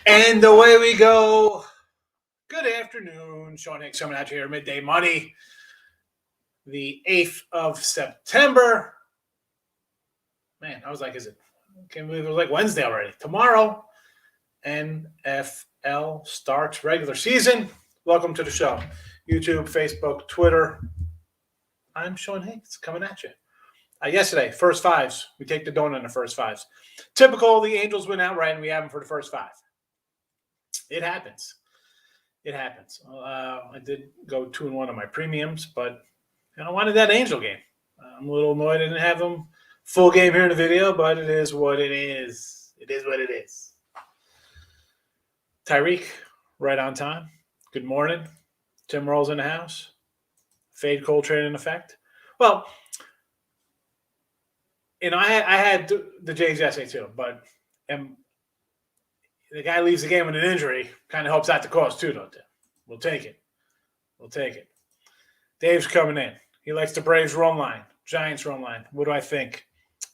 And away we go. Good afternoon. Sean Hicks coming at you here, Midday Money, the 8th of September. Man, I was like, I can't believe it was like Wednesday already. Tomorrow, NFL starts regular season. Welcome to the show. YouTube, Facebook, Twitter. I'm Sean Hicks coming at you. Yesterday, first fives. We take the donut in the first fives. Typical, the Angels win outright, and we have them for the first five. It happens. I did go 2-1 on my premiums, but I wanted that Angel game. I'm a little annoyed I didn't have them full game here in the video, but it is what it is. It is what it is. Tyreek, right on time. Good morning. Tim Rolls in the house. Fade cold trade in effect. Well, I had the Jays yesterday too, but the guy leaves the game with an injury, kind of helps out the cause too, don't they? We'll take it. Dave's coming in. He likes the Braves run line, Giants run line. What do I think?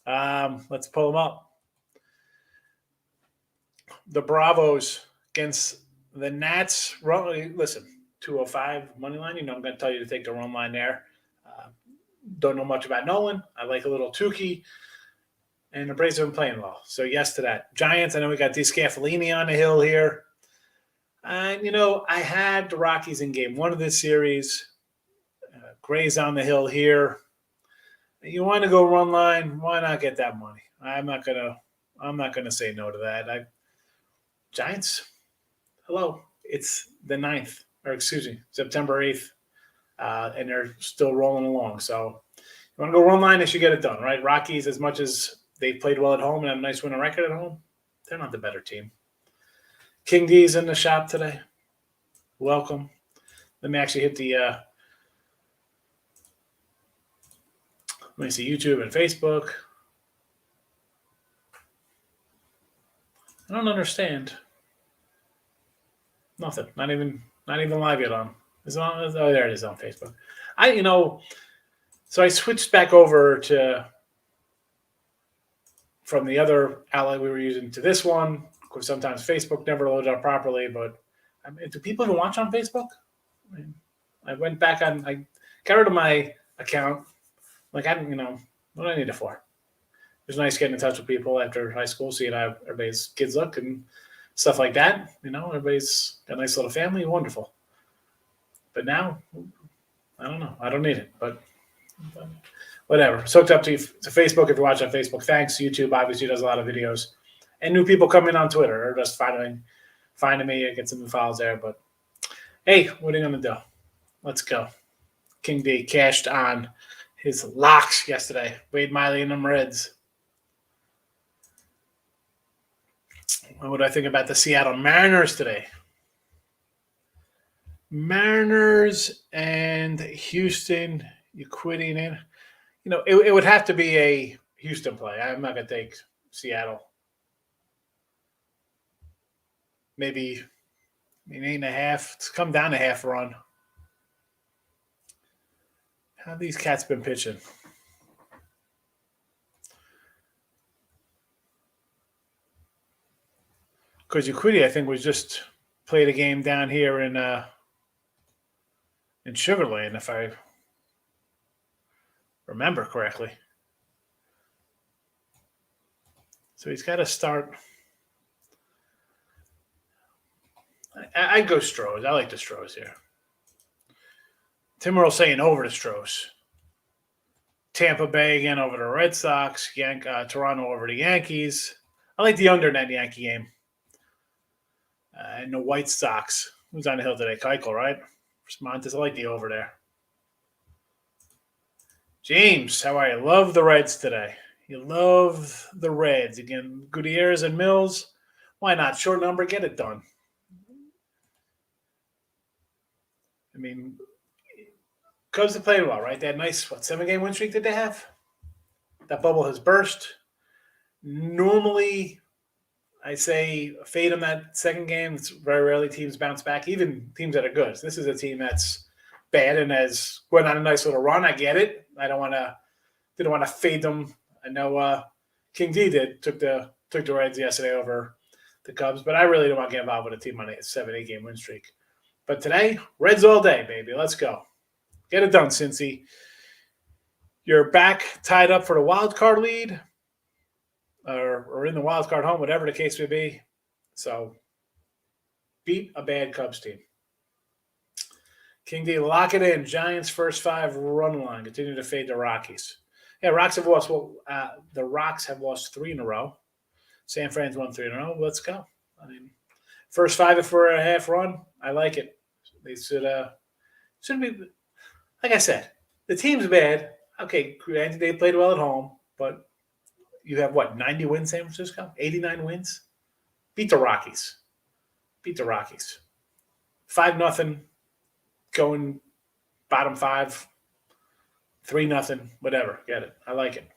Let's pull them up. The Bravos against the Nats. Listen, 205 money line. I'm going to tell you to take the run line there. Don't know much about Nolan. I like a little Tukey. And the Braves have been playing well. So yes to that. Giants, I know we got DeScafellini on the hill here. And, I had the Rockies in game one of this series. Gray's on the hill here. You want to go run line? Why not get that money? I'm not gonna say no to that. Giants, hello. It's the 9th, September 8th. And they're still rolling along. So you want to go run line, they should get it done, right? Rockies, as much as they've played well at home and have a nice winning record at home, they're not the better team. King D's in the shop today. Welcome. Let me actually hit the let me see YouTube and Facebook. I don't understand. Nothing. Not even live yet on. Is it on? Oh, there it is on Facebook. So I switched back over from the other outlet we were using to this one. Of course, sometimes Facebook never loads up properly, but do people even watch on Facebook? I went back on. I got rid of my account. Like what do I need it for? It was nice getting in touch with people after high school, seeing how everybody's kids look and stuff like that. Everybody's got a nice little family, wonderful. But now, I don't know. I don't need it, but whatever. It's hooked up to Facebook. If you're watching on Facebook, thanks. YouTube obviously does a lot of videos, and new people come in on Twitter or just finding me. I get some new files there. But hey, what are you gonna do? Let's go. King D cashed on his locks yesterday. Wade Miley and them Reds. What do I think about the Seattle Mariners today? Mariners and Houston, you quitting in. It would have to be a Houston play. I'm not going to take Seattle. Maybe 8.5. It's come down to half run. How have these cats been pitching? Because Uquidi, I think, was just played a game down here in Sugar Land, if I remember correctly. So he's got to start. I'd go Stros. I like the Stros here. Tim Earl saying over the Stros. Tampa Bay again over the Red Sox. Toronto over the Yankees. I like the under in that Yankee game. And the White Sox. Who's on the hill today? Keuchel, right? Montes, I like the over there. James, how are you? Love the Reds today. You love the Reds. Again, Gutierrez and Mills. Why not? Short number, get it done. Cubs have played well, right? They had a nice, 7-game win streak did they have? That bubble has burst. Normally, I say fade them that second game. It's very rarely teams bounce back, even teams that are good. So this is a team that's bad and has went on a nice little run. I get it. Didn't want to fade them. I know King D took the Reds yesterday over the Cubs, but I really don't want to get involved with a team on a 7-8 game win streak. But today, Reds all day, baby. Let's go. Get it done, Cincy. You're back tied up for the wild card lead or in the wild card home, whatever the case may be. So beat a bad Cubs team. King D, lock it in. Giants first 5 run line. Continue to fade the Rockies. Yeah, Rocks have lost. Well, the Rocks have lost 3 in a row. San Fran's won 3 in a row. Let's go. I mean, first 5 for a half run. I like it. They should be. Like I said, the team's bad. Okay, granted they played well at home, but you have what, 90 wins, San Francisco? 89 wins? Beat the Rockies. 5-0. Going bottom 5. 3-0. Whatever. Get it. I like it.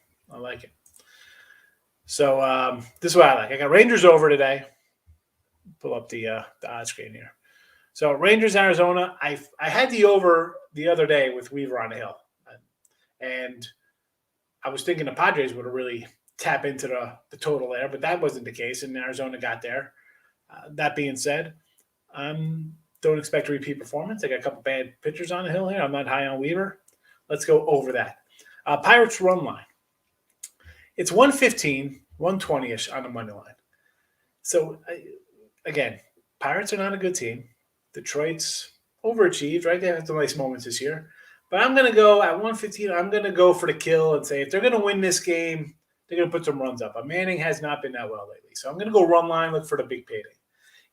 So this is what I like. I got Rangers over today. Pull up the odds screen here. So Rangers, Arizona. I had the over the other day with Weaver on the hill. And I was thinking the Padres would have really tap into the total there, but that wasn't the case, and Arizona got there. That being said, don't expect a repeat performance. I got a couple bad pitchers on the hill here. I'm not high on Weaver. Let's go over that. Pirates run line. It's 115, 120-ish on the money line. So, again, Pirates are not a good team. Detroit's overachieved, right? They have some nice moments this year. But I'm going to go at 115. I'm going to go for the kill and say if they're going to win this game, they're going to put some runs up. But Manning has not been that well lately. So I'm going to go run line, look for the big payday.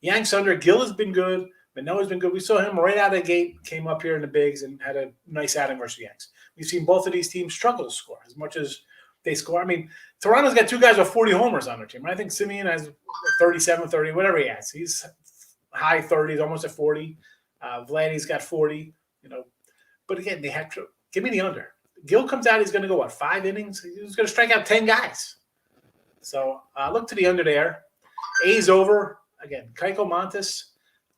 Yanks under. Gill has been good. Manoah's been good. We saw him right out of the gate, came up here in the bigs and had a nice outing versus the Yanks. We've seen both of these teams struggle to score as much as they score. I mean, Toronto's got 2 guys with 40 homers on their team. I think Simeon has 37, 30, whatever he has. He's high 30s, almost at 40. Vladdy's got 40, But again, they have to give me the under. Gill comes out, he's going to go, 5 innings? He's going to strike out 10 guys. So look to the under there. A's over. Again, Keiko Montes.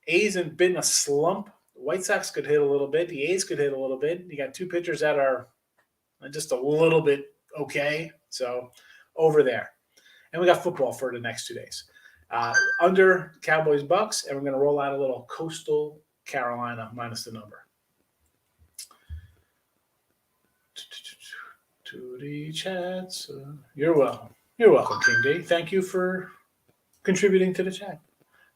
A's have been a slump. The White Sox could hit a little bit. The A's could hit a little bit. You got 2 pitchers that are just a little bit okay. So over there. And we got football for the next 2 days. Under Cowboys Bucks, and we're going to roll out a little Coastal Carolina minus the number. To the chats. You're welcome. You're welcome, King D. Thank you for contributing to the chat.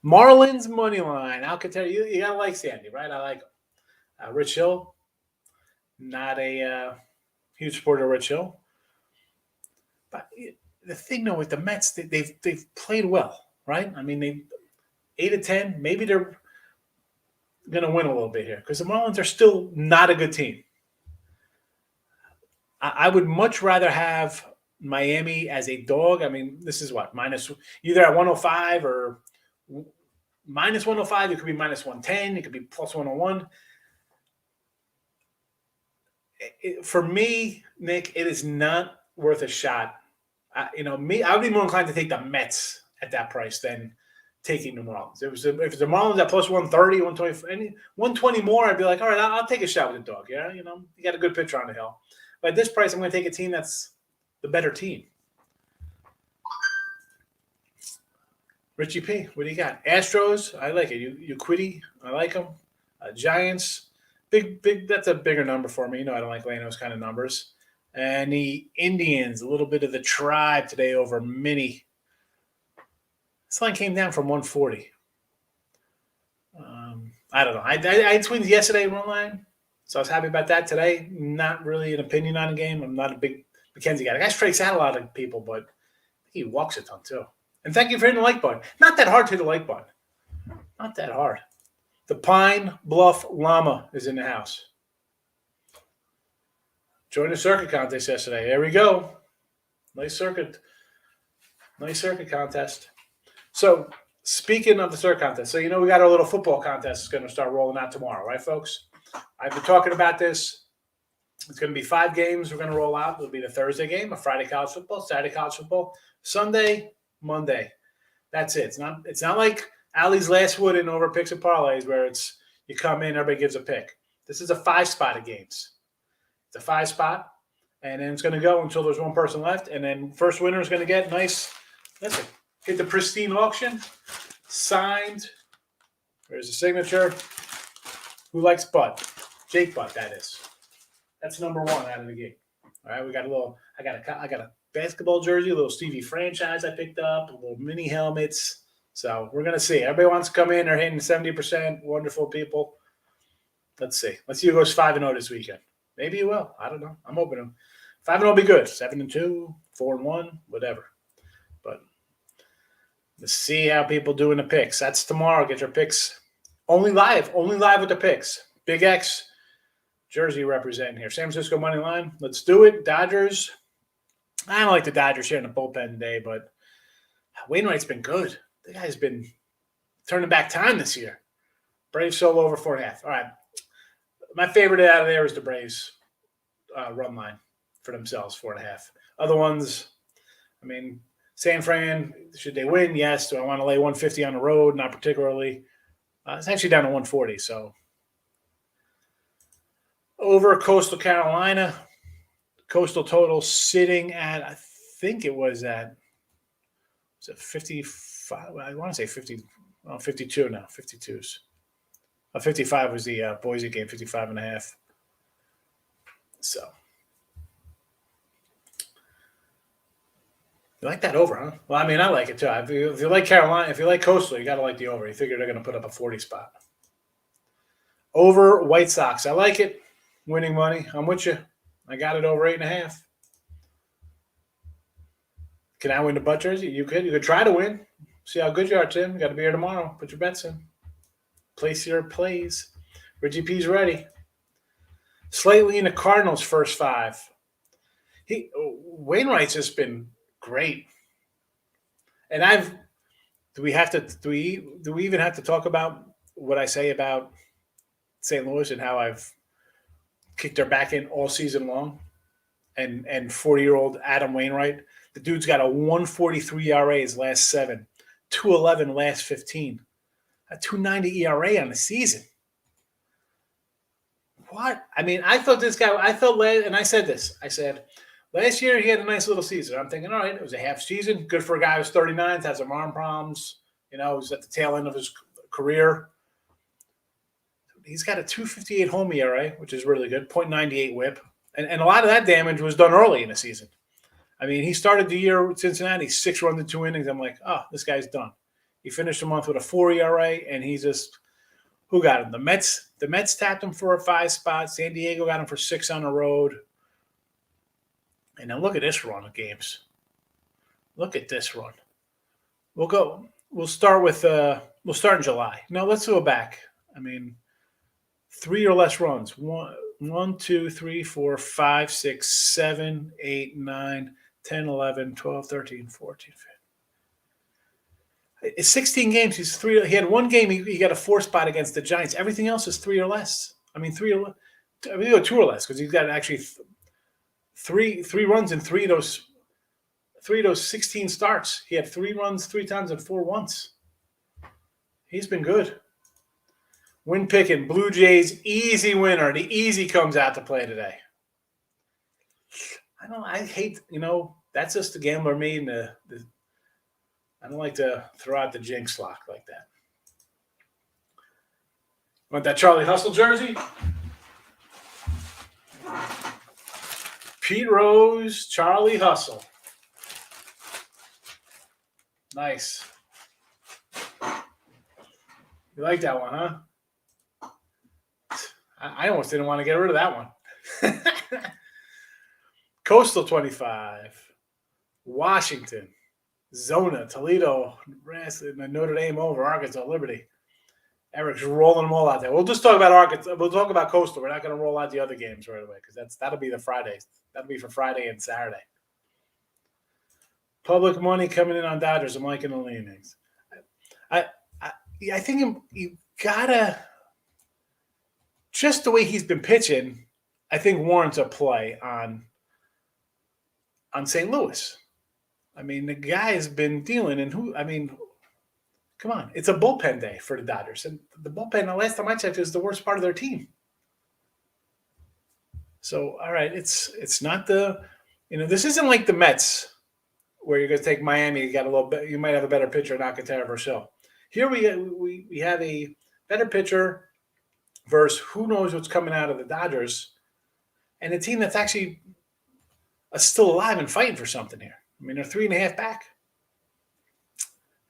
Marlins money line. Alcantara. You gotta like Sandy, right? I like him. Rich Hill. Not a huge supporter of Rich Hill. But the thing, though, with the Mets, they've played well, right? I mean, they 8-10. Maybe they're going to win a little bit here because the Marlins are still not a good team. I would much rather have Miami as a dog. I mean, this is what? Either at 105 or minus 105. It could be minus 110. It could be plus 101. For me, Nick, it is not worth a shot. I would be more inclined to take the Mets at that price than taking the Marlins. If the Marlins at plus 130, 120, 120 more, I'd be like, all right, I'll take a shot with the dog. Yeah, you got a good pitcher on the hill. But at this price, I'm going to take a team that's the better team. Richie P, what do you got? Astros, I like it. Uquiddy, I like them. Giants, big. That's a bigger number for me. I don't like laying those kind of numbers. And the Indians, a little bit of the tribe today over Mini. This line came down from 140. I don't know. I had Twins yesterday run line, so I was happy about that. Today, not really an opinion on the game. I'm not a big McKenzie guy. The guy strikes out a lot of people, but he walks a ton too. And thank you for hitting the like button. Not that hard to hit the like button. Not that hard. The Pine Bluff Llama is in the house. Joined the Circa contest yesterday. There we go. Nice Circa contest. So, speaking of the Circa contest, we got our little football contest. It's going to start rolling out tomorrow, right, folks? I've been talking about this. It's going to be 5 games we're going to roll out. It'll be the Thursday game, a Friday college football, Saturday college football, Sunday, Monday. That's it. It's not like Ali's Last Wood in over picks and parlays where it's you come in, everybody gives a pick. This is a 5-spot of games. It's a 5-spot, and then it's going to go until there's one person left, and then first winner is going to get nice. Listen, Get the pristine auction. Signed. There's a signature. Who likes Bud? Jake Bud, that is. That's number 1 out of the gate. All right, we got a little. I got a basketball jersey, a little Stevie franchise I picked up, a little mini helmets. So we're gonna see. Everybody wants to come in. They're hitting 70%. Wonderful people. Let's see. Let's see who goes 5-0 this weekend. Maybe you will. I don't know. I'm hoping 5-0 will be good. 7-2, 4-1, whatever. But let's see how people do in the picks. That's tomorrow. Get your picks. Only live with the picks. Big X. Jersey representing here. San Francisco money line. Let's do it. Dodgers. I don't like the Dodgers here in the bullpen today, but Wainwright's been good. The guy's been turning back time this year. Braves solo over 4.5. All right. My favorite out of there is the Braves run line for themselves, 4.5. Other ones, I mean, San Fran, should they win? Yes. Do I want to lay 150 on the road? Not particularly. It's actually down to 140, so. Over Coastal Carolina. Coastal total sitting at, I think it was at, 55? I want to say 50, 52 now, 52s. 55 was the Boise game, 55.5. So. You like that over, huh? Well, I mean, I like it too. If you like Carolina, if you like Coastal, you got to like the over. You figure they're going to put up a 40 spot. Over White Sox. I like it. Winning money. I'm with you. I got it over 8.5. Can I win the butt jersey? You could. You could try to win. See how good you are, Tim. You got to be here tomorrow. Put your bets in. Place your plays. Richie P's ready. Slightly in the Cardinals' first 5. Wainwright's just been great. And do we even have to talk about what I say about St. Louis and how I've kicked their back in all season long? And 40-year-old Adam Wainwright, the dude's got a 1.43 ERA his last 7, 2.11 last 15, a 2.90 ERA on the season. What? I mean, I thought this guy. And I said this. I said last year he had a nice little season. I'm thinking, all right, it was a half season, good for a guy who's 39, has some arm problems. You know, he's at the tail end of his career. He's got a 2.58 home ERA, which is really good, 0.98 WHIP. And a lot of that damage was done early in the season. I mean, he started the year with Cincinnati, 6 runs in 2 innings. I'm like, oh, this guy's done. He finished the month with a 4 ERA, and he just – who got him? The Mets tapped him for a 5 spot. San Diego got him for 6 on the road. And now look at this run of games. Look at this run. We'll start in July. No, let's go back. I mean, 3 or less runs. 1, 2, 3, 4, 5, 6, 7, 8, 9, 10, 11, 12, 13, 14, 15. It's 16 games. He had 1 game. He got a 4 spot against the Giants. Everything else is 3 or less. I mean, 2 or less because he's got actually three runs in 3 of those 16 starts. He had 3 runs 3 times and 4 once. He's been good. Win picking, Blue Jays, easy winner. The easy comes out to play today. I hate, that's just the gambler me. I don't like to throw out the jinx lock like that. Want that Charlie Hustle jersey? Pete Rose, Charlie Hustle. Nice. You like that one, huh? I almost didn't want to get rid of that one. Coastal 25. Washington. Zona. Toledo. Notre Dame over. Arkansas. Liberty. Eric's rolling them all out there. We'll just talk about Arkansas. We'll talk about Coastal. We're not going to roll out the other games right away because that'll be the Fridays. That'll be for Friday and Saturday. Public money coming in on Dodgers. I'm liking the leanings. I think you gotta. Just the way he's been pitching, I think warrants a play on St. Louis. I mean, the guy has been dealing, and come on. It's a bullpen day for the Dodgers. And the bullpen, the last time I checked, is the worst part of their team. So, all right, it's not this isn't like the Mets where you're going to take Miami. You got a little bit. You might have a better pitcher in Alcantara versus Hill. Here we have a better pitcher versus who knows what's coming out of the Dodgers, and a team that's actually still alive and fighting for something here. I mean, they're 3.5 back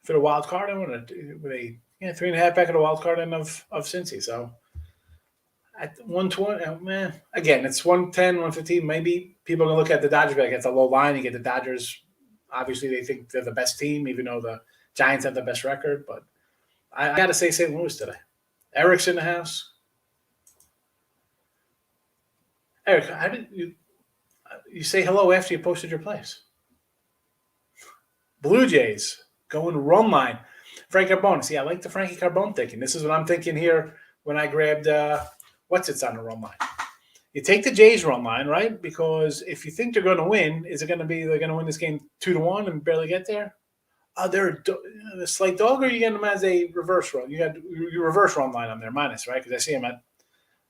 for the wild card, and with a 3.5 back of the wild card end of Cincy. So at 120, man, again, it's 110, 115. Maybe people are gonna look at the Dodgers like it's a low line. You get the Dodgers. Obviously, they think they're the best team, even though the Giants have the best record. But I got to say St. Louis today. Eric's in the house. Eric, how did you say hello after you posted your plays? Blue Jays going run line. Frankie Carbone. See, I like the Frankie Carbone thinking. This is what I'm thinking here when I grabbed what's it's on the run line. You take the Jays run line, right? Because if you think they're going to win, is it going to be they're going to win this game 2-1 and barely get there? They're a slight dog, or you get them as a reverse run? You got your reverse run line on there minus, right? Because I see them at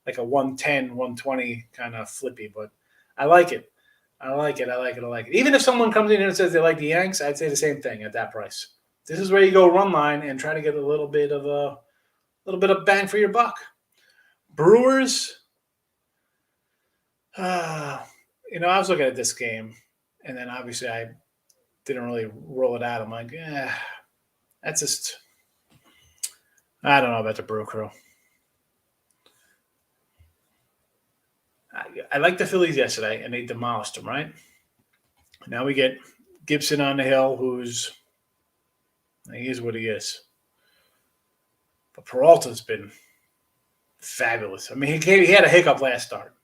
like a 110, 120 kind of flippy, but I like it. I like it. Even if someone comes in here and says they like the Yanks, I'd say the same thing at that price. This is where you go run line and try to get a little bit of bang for your buck. Brewers, I was looking at this game, and then obviously I didn't really roll it out. I'm like, that's just, I don't know about the Brew Crew. I liked the Phillies yesterday, and they demolished them, right? Now we get Gibson on the hill, he is what he is. But Peralta's been fabulous. I mean, he had a hiccup last start.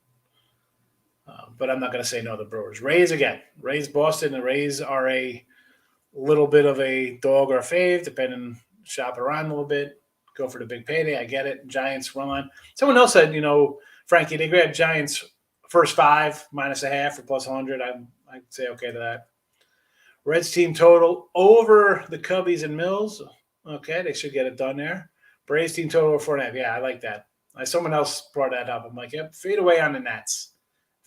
But I'm not going to say no to the Brewers. Rays again. Rays Boston. The Rays are a little bit of a dog or a fave, depending, shop around a little bit, go for the big payday. I get it. Giants run line. Someone else said, Frankie, they grabbed Giants first 5 minus a half or plus 100. I'd say okay to that. Reds team total over the Cubbies and Mills. Okay, they should get it done there. Braves team total over 4.5. Yeah, I like that. Someone else brought that up. I'm like, yep, fade away on the Nats.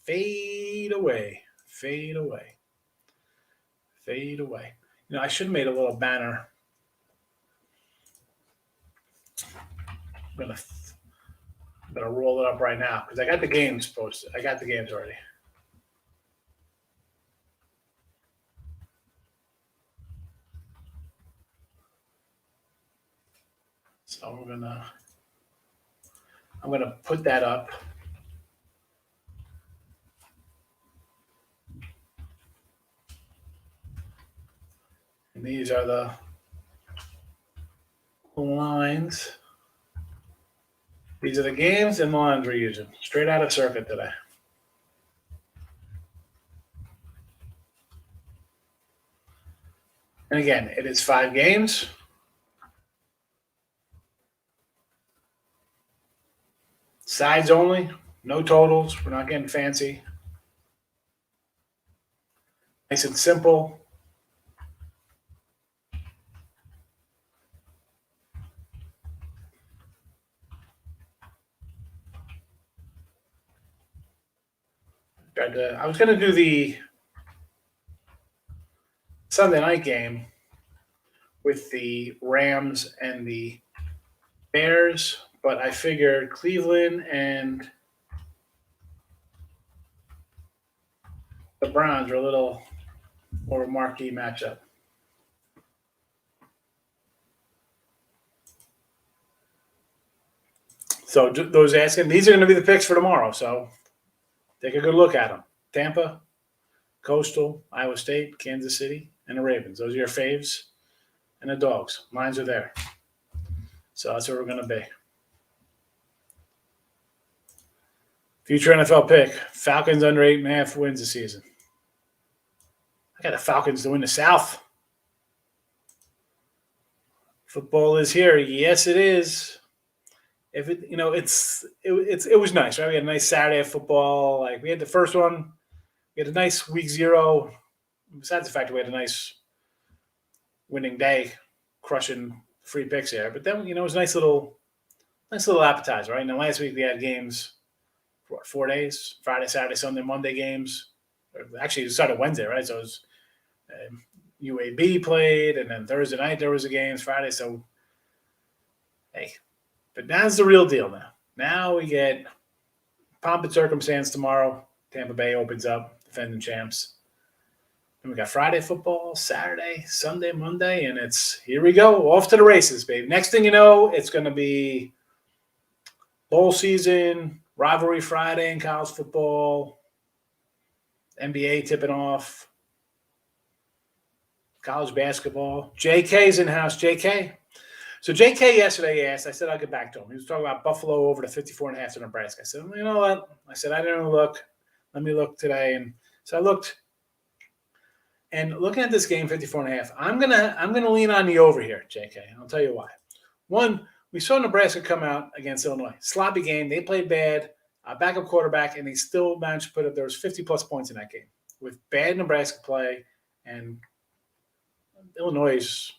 Fade away. I should have made a little banner. I'm gonna roll it up right now because I got the games posted. I got the games already. So I'm gonna put that up. And these are the lines. These are the games and lines we're using. Straight out of Circa today. And again, it is 5 games. Sides only. No totals. We're not getting fancy. Nice and simple. I was going to do the Sunday night game with the Rams and the Bears, but I figured Cleveland and the Browns are a little more marquee matchup. So those asking, these are going to be the picks for tomorrow. So take a good look at them. Tampa, Coastal, Iowa State, Kansas City, and the Ravens. Those are your faves. And the dogs. Mines are there. So that's where we're going to be. Future NFL pick. Falcons under 8.5 wins this season. I got the Falcons to win the South. Football is here. Yes, it is. If it, it was nice, right? We had a nice Saturday of football. Like we had the first one. We had a nice week 0. Besides the fact that we had a nice winning day, crushing free picks here. But then, it was a nice little appetizer, right? And then last week we had games for 4 days: Friday, Saturday, Sunday, Monday games. Actually, it started Wednesday, right? So it was UAB played, and then Thursday night there was a game, Friday. So, hey, but now's the real deal now. Now we get pomp and circumstance tomorrow. Tampa Bay opens up, defending champs. Then we got Friday football, Saturday, Sunday, Monday, and it's here we go, off to the races, baby. Next thing you know, it's going to be bowl season, rivalry Friday in college football, NBA tipping off, college basketball. JK's in-house. JK. So JK yesterday asked, I said I'll get back to him. He was talking about Buffalo over to 54.5 to Nebraska. I said, you know what? I said, I didn't look. Let me look today. And so I looked. And looking at this game, 54.5, I'm gonna lean on the over here, JK. I'll tell you why. One, we saw Nebraska come out against Illinois. Sloppy game. They played bad. Backup quarterback, and they still managed to put up. There was 50-plus points in that game with bad Nebraska play. And Illinois,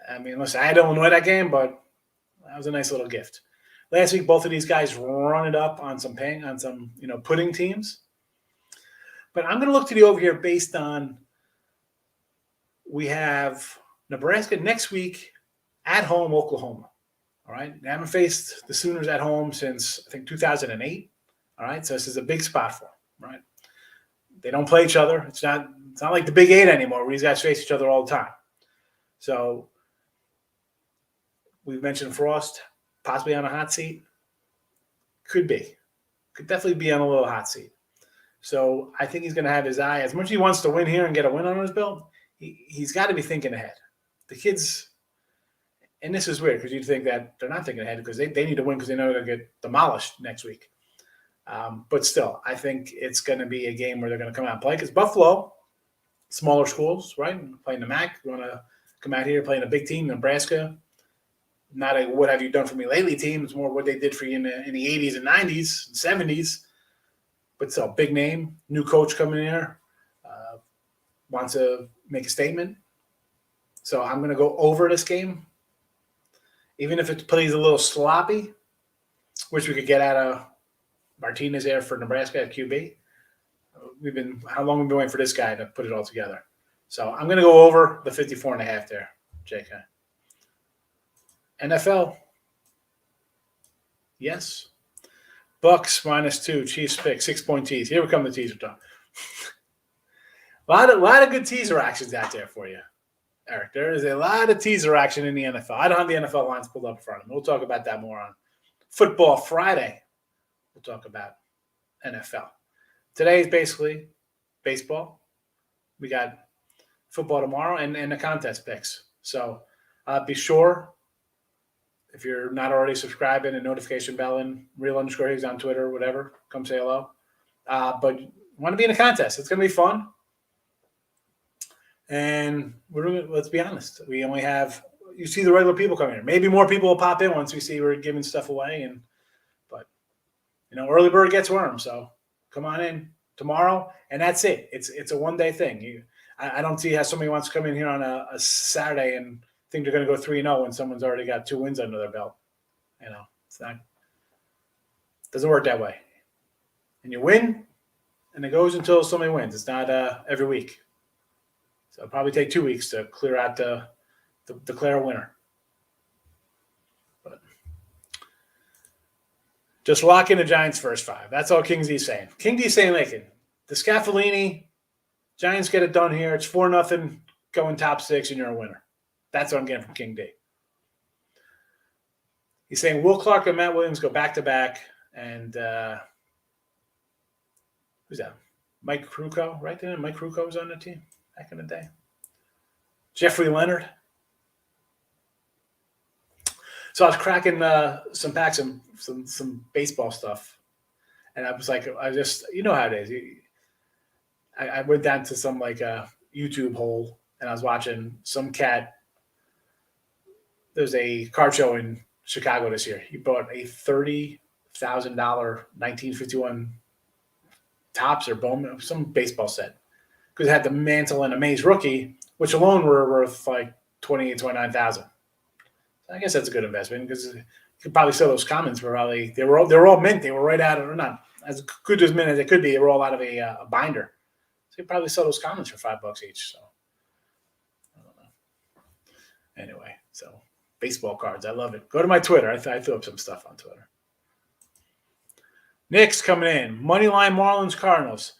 I mean, listen, I had Illinois that game, but that was a nice little gift. Last week, both of these guys run it up on some pudding teams. But I'm going to look to the over here based on we have Nebraska next week at home, Oklahoma. All right. They haven't faced the Sooners at home since, I think, 2008. All right. So this is a big spot for them. Right. They don't play each other. It's not like the Big 8 anymore where these guys face each other all the time. So we've mentioned Frost possibly on a hot seat. Could definitely be on a little hot seat. So I think he's going to have his eye. As much as he wants to win here and get a win on his belt, he's got to be thinking ahead. The kids, and this is weird because you'd think that they're not thinking ahead because they need to win because they know they're going to get demolished next week. But still, I think it's going to be a game where they're going to come out and play because Buffalo, smaller schools, right? Playing the MAC, you want to come out here playing a big team, Nebraska. Not a what have you done for me lately team. It's more what they did for you in the 80s and 90s and 70s. But still, big name, new coach coming in here, wants to make a statement. So I'm going to go over this game. Even if it plays a little sloppy, which we could get out of Martinez there for Nebraska at QB. How long have we been waiting for this guy to put it all together? So I'm going to go over the 54.5 there, JK. NFL. Yes. Bucks -2, Chiefs pick, 6-point tease. Here we come, the teaser talk. a lot of good teaser actions out there for you, Eric. There is a lot of teaser action in the NFL. I don't have the NFL lines pulled up in front of me. We'll talk about that more on Football Friday. We'll talk about NFL. Today is basically baseball. We got football tomorrow and the contest picks. So be sure, if you're not already subscribing and notification bell in real_Higgs on Twitter, whatever, come say hello. But you want to be in a contest. It's going to be fun. And let's be honest. We only have, you see the regular people coming here. Maybe more people will pop in once we see we're giving stuff away. But early bird gets worm. So come on in tomorrow. And that's it. It's a one-day thing. I don't see how somebody wants to come in here on a Saturday and think they're going to go 3-0 when someone's already got 2 wins under their belt. It's not, doesn't work that way. And you win, and it goes until somebody wins. It's not every week. So it'll probably take 2 weeks to clear out to declare a winner. But just lock in the Giants' first 5. That's all King D's saying. King D's saying, the Scaffolini, Giants get it done here. It's 4-0, going top 6, and you're a winner. That's what I'm getting from King D. He's saying Will Clark and Matt Williams go back-to-back. And who's that? Mike Krukow, right there? Mike Krukow was on the team back in the day. Jeffrey Leonard. So I was cracking some packs, some baseball stuff. And I was like, how it is. I went down to some YouTube hole, and I was watching some cat. There's a card show in Chicago this year. He bought a $30,000 1951 Topps or Bowman, some baseball set, because it had the Mantle and Amaze rookie, which alone were worth like $28,000-$29,000. So I guess that's a good investment because you could probably sell those commons for probably they were all mint. They were right out of, or not as good as mint as they could be. They were all out of a binder. So you could probably sell those commons for $5 each. So Anyway, so baseball cards. I love it. Go to my Twitter. I threw up some stuff on Twitter. Nick's coming in. Moneyline Marlins Cardinals.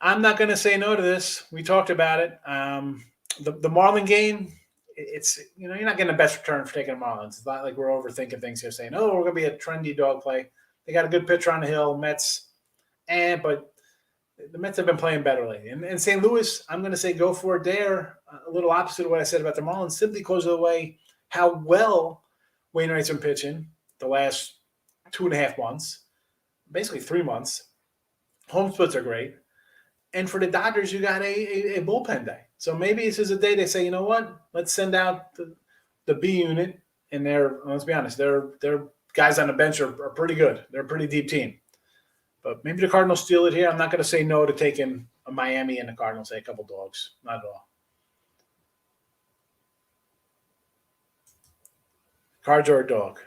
I'm not going to say no to this. We talked about it. The Marlin game, it's, you're not getting the best return for taking the Marlins. It's not like we're overthinking things here saying, oh, we're going to be a trendy dog play. They got a good pitcher on the hill, Mets. But the Mets have been playing better lately. And St. Louis, I'm going to say go for it there. A little opposite of what I said about the Marlins, simply because of the way how well Wainwright's been pitching the last 2.5 months, basically 3 months. Home splits are great. And for the Dodgers, you got a bullpen day. So maybe this is a day they say, you know what? Let's send out the B unit. And let's be honest, their guys on the bench are pretty good. They're a pretty deep team. But maybe the Cardinals steal it here. I'm not going to say no to taking a Miami and the Cardinals, say a couple dogs. Not at all. Cards are a dog.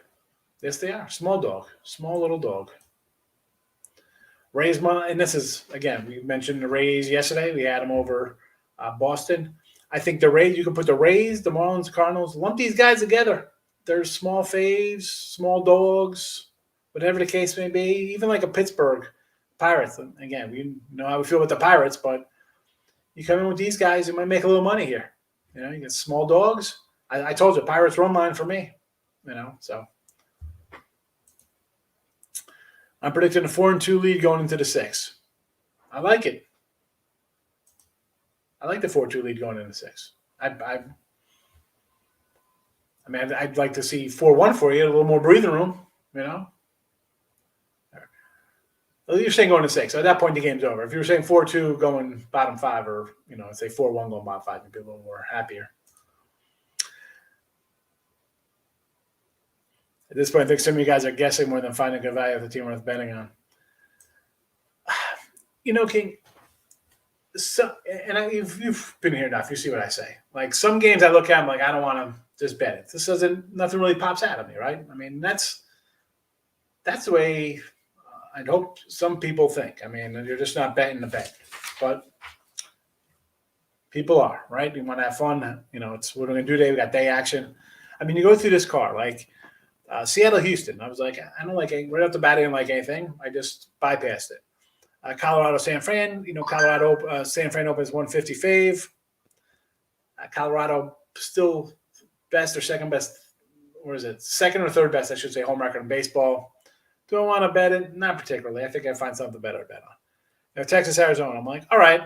Yes, they are. Small dog. Small little dog. Rays, and this is, again, we mentioned the Rays yesterday. We had them over Boston. I think the Rays, you can put the Rays, the Marlins, Cardinals, lump these guys together. They're small faves, small dogs, whatever the case may be. Even like a Pittsburgh Pirates. And again, we know how we feel with the Pirates, but you come in with these guys, you might make a little money here. You get small dogs. I told you, Pirates run line for me. So I'm predicting a 4-2 lead going into the 6. I like it. I like the 4-2 lead going into 6. I'd like to see 4-1 for you, a little more breathing room, Well, you're saying going to 6. So at that point, the game's over. If you were saying 4-2 going bottom 5, or, say 4-1 going bottom 5, you'd be a little more happier. At this point, I think some of you guys are guessing more than finding good value of the team worth betting on. King, you've been here enough. You see what I say. Like some games I look at, I'm like, I don't want to just bet it. Nothing really pops out of me, right? I mean, that's the way I'd hope some people think. I mean, you're just not betting the bet. But people are, right? We want to have fun. It's what we're going to do today. We got day action. I mean, you go through this card, like Seattle, Houston. I was like, I don't like it. Right off the bat, I didn't like anything. I just bypassed it. Colorado, San Fran. Colorado, San Fran opens 150 fave. Colorado still best or second best. Or is it second or third best? I should say home record in baseball. Do I want to bet it? Not particularly. I think I find something better to bet on. Texas, Arizona. I'm like, all right.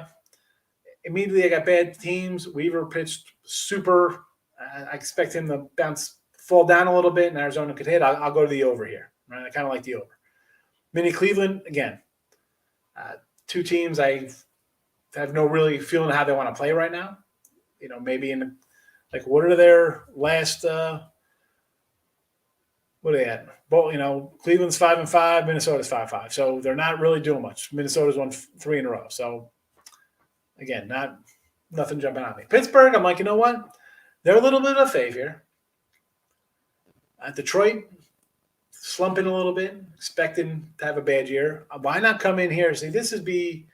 Immediately, I got bad teams. Weaver pitched super. I expect him to fall down a little bit, and Arizona could hit. I'll go to the over here. Right? I kind of like the over. Mini Cleveland, again, two teams I have no really feeling how they want to play right now. Maybe what are their last what are they at? Well, Cleveland's 5-5, Minnesota's 5-5. So they're not really doing much. Minnesota's won 3 in a row. So again, nothing jumping out at me. Pittsburgh, I'm like, you know what? They're a little bit of a fave here. Detroit, slumping a little bit, expecting to have a bad year. Why not come in here and say this would be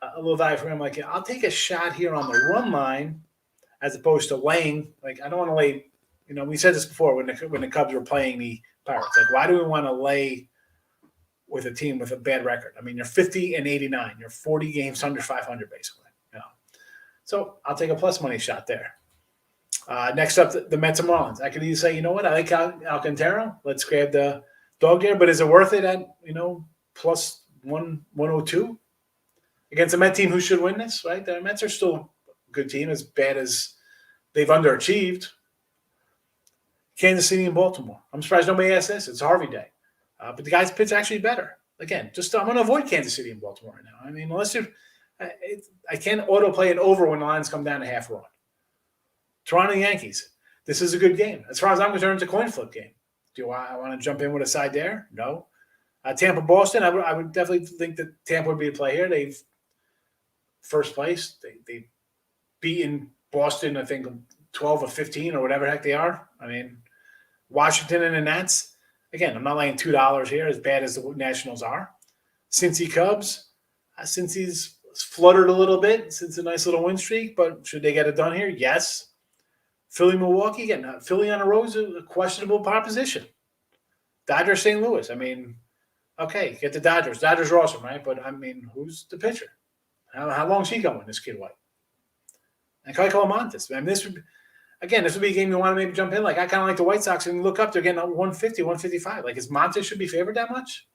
a little value for me? I'm like, I'll take a shot here on the run line as opposed to laying. Like, I don't want to lay. We said this before when the Cubs were playing the Pirates. Like, why do we want to lay with a team with a bad record? I mean, you're 50-89. You're 40 games under 500, basically. So I'll take a plus money shot there. Next up, the Mets and Marlins. I could either say, you know what, I like Alcantara. Let's grab the dog there. But is it worth it at, plus 102 against a Met team who should win this, right? The Mets are still a good team, as bad as they've underachieved. Kansas City and Baltimore. I'm surprised nobody asked this. It's Harvey Day. But the guys' pitch actually better. Again, I'm going to avoid Kansas City and Baltimore right now. I mean, unless I can't autoplay it over when the lines come down to half run. Toronto Yankees. This is a good game. As far as I'm concerned, it's a coin flip game. Do I want to jump in with a side there? No. Tampa Boston. I would definitely think that Tampa would be a play here. They've first place. They've beaten Boston, I think, 12 or 15 or whatever the heck they are. I mean, Washington and the Nats. Again, I'm not laying $2 here, as bad as the Nationals are. Cincy Cubs. Cincy's fluttered a little bit since a nice little win streak, but should they get it done here? Yes. Philly, Milwaukee, getting Philly on the road is a questionable proposition. Dodgers, St. Louis. I mean, okay, get the Dodgers. Dodgers are awesome, right? But I mean, who's the pitcher? How long is he going, this kid White? And Keuchel Montes. I mean, this would be a game you want to maybe jump in. Like, I kind of like the White Sox, and look up, they're getting 150, 155. Like, is Montes should be favored that much?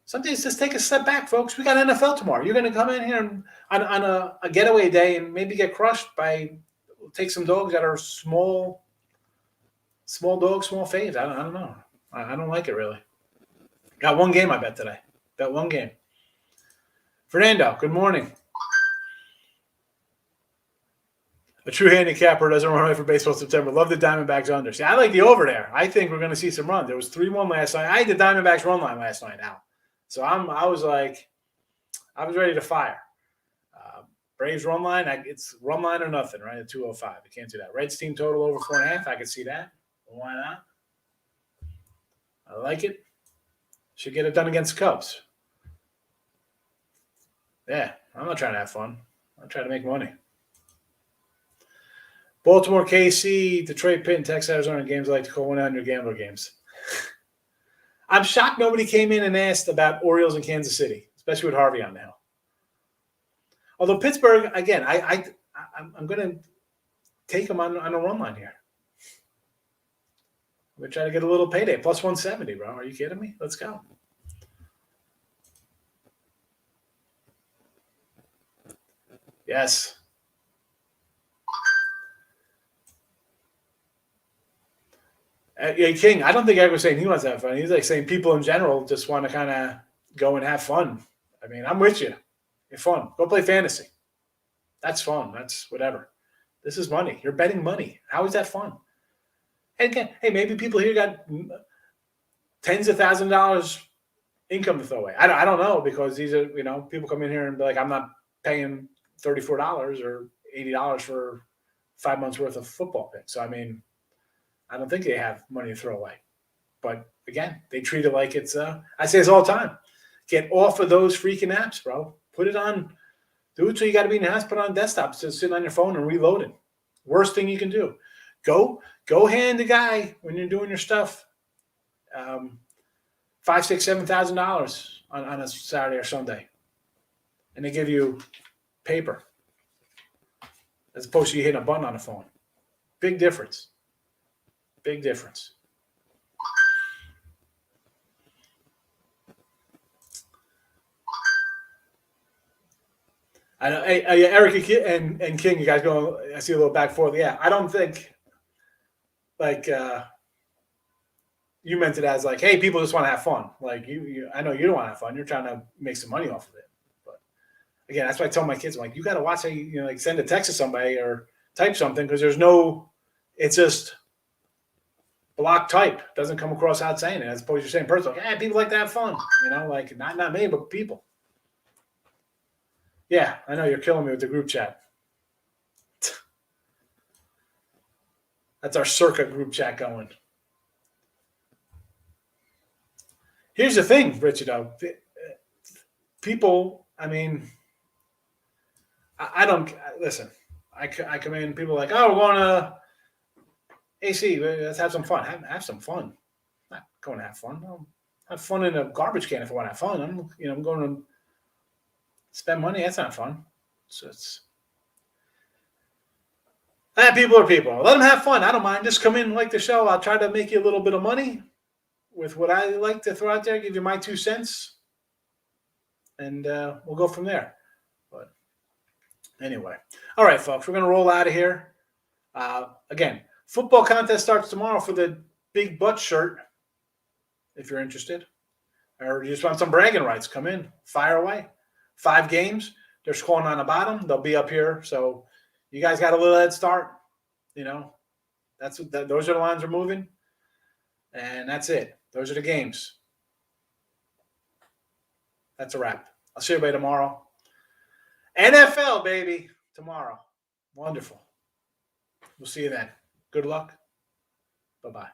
Some days just take a step back, folks. We got NFL tomorrow. You're going to come in here and, on a getaway day and maybe get crushed by take some dogs that are small dogs, small faves. I don't know. I don't like it really. Got one game I bet today. Bet one game. Fernando, good morning. A true handicapper doesn't run away for baseball in September. Love the Diamondbacks under. See, I like the over there. I think we're going to see some run. There was 3-1 last night. I had the Diamondbacks run line last night now. So I was ready to fire. Braves run line, it's run line or nothing, right? At 205. You can't do that. Reds team total over 4.5. I could see that. Why not? I like it. Should get it done against the Cubs. Yeah, I'm not trying to have fun. I'm trying to make money. Baltimore, KC, Detroit, Pitt, and Texas, Arizona games I like to call 100 gambler games. I'm shocked nobody came in and asked about Orioles in Kansas City, especially with Harvey on the hill. Although Pittsburgh, again, I'm going to take them on a run line here. I'm going to try to get a little payday. Plus 170, bro. Are you kidding me? Let's go. Yes. Yeah, King, I don't think Eric was saying he wants to have fun. He's like saying people in general just want to kind of go and have fun. I mean, I'm with you. It's fun. Go play fantasy. That's fun. That's whatever. This is money. You're betting money. How is that fun? And again, hey, maybe people here got tens of thousands of dollars income to throw away. I don't know, because these are, people come in here and be like, I'm not paying $34 or $80 for 5 months worth of football picks. So, I mean, I don't think they have money to throw away. But again, they treat it like it's, I say this all the time. Get off of those freaking apps, bro. Put it on, do it so you got to be in the house, put it on desktop, just sit on your phone and reload it. Worst thing you can do. Go hand the guy when you're doing your stuff $5,000, $6,000, $7,000 on a Saturday or Sunday. And they give you paper as opposed to you hitting a button on a phone. Big difference. Big difference. I know, Eric and King, you guys go. I see a little back and forth. Yeah, I don't think like you meant it as like, hey, people just want to have fun. Like you, I know you don't want to have fun. You're trying to make some money off of it. But again, that's why I tell my kids, I'm like, you got to watch how you like send a text to somebody or type something, because there's no, it's just block type. It doesn't come across out saying it, as opposed to you're saying personal. Like, hey, people like to have fun. Like not me, but people. Yeah, I know you're killing me with the group chat. That's our Circa group chat going. Here's the thing, Richard. People, I mean, I don't listen. I come in, people are like, oh, we're going to AC. Let's have some fun. Have some fun. I'm not going to have fun. I'll have fun in a garbage can if I want to have fun. I'm going to spend money. That's not fun. So it's people are people. Let them have fun. I don't mind. Just come in, like the show. I'll try to make you a little bit of money with what I like to throw out there. Give you my 2 cents, and we'll go from there. But anyway, all right, folks, we're gonna roll out of here. Again, football contest starts tomorrow for the big butt shirt. If you're interested, or you just want some bragging rights, come in, fire away. 5 games. They're scoring on the bottom. They'll be up here. So you guys got a little head start. That's what those are the lines we're moving. And that's it. Those are the games. That's a wrap. I'll see everybody tomorrow. NFL, baby, tomorrow. Wonderful. We'll see you then. Good luck. Bye-bye.